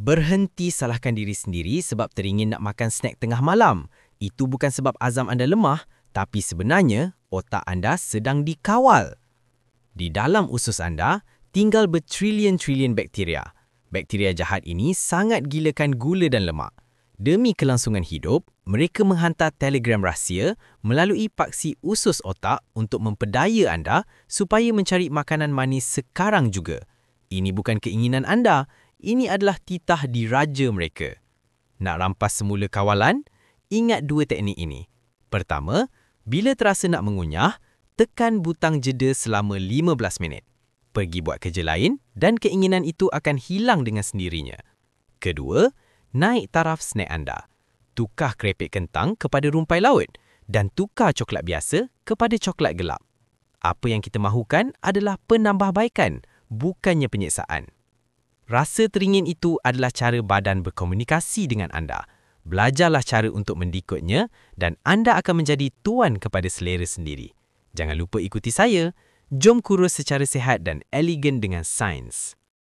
Berhenti salahkan diri sendiri sebab teringin nak makan snack tengah malam. Itu bukan sebab azam anda lemah, tapi sebenarnya otak anda sedang dikawal. Di dalam usus anda, tinggal bertrilion-trilion bakteria. Bakteria jahat ini sangat gilakan gula dan lemak. Demi kelangsungan hidup, mereka menghantar telegram rahsia melalui paksi usus otak untuk memperdaya anda supaya mencari makanan manis sekarang juga. Ini bukan keinginan anda, ini adalah titah diraja mereka. Nak rampas semula kawalan? Ingat dua teknik ini. Pertama, bila terasa nak mengunyah, tekan butang jeda selama 15 minit. Pergi buat kerja lain dan keinginan itu akan hilang dengan sendirinya. Kedua, naik taraf snack anda. Tukar kerepek kentang kepada rumpai laut dan tukar coklat biasa kepada coklat gelap. Apa yang kita mahukan adalah penambahbaikan, bukannya penyiksaan. Rasa teringin itu adalah cara badan berkomunikasi dengan anda. Belajarlah cara untuk mendikutnya dan anda akan menjadi tuan kepada selera sendiri. Jangan lupa ikuti saya. Jom kurus secara sihat dan elegan dengan sains.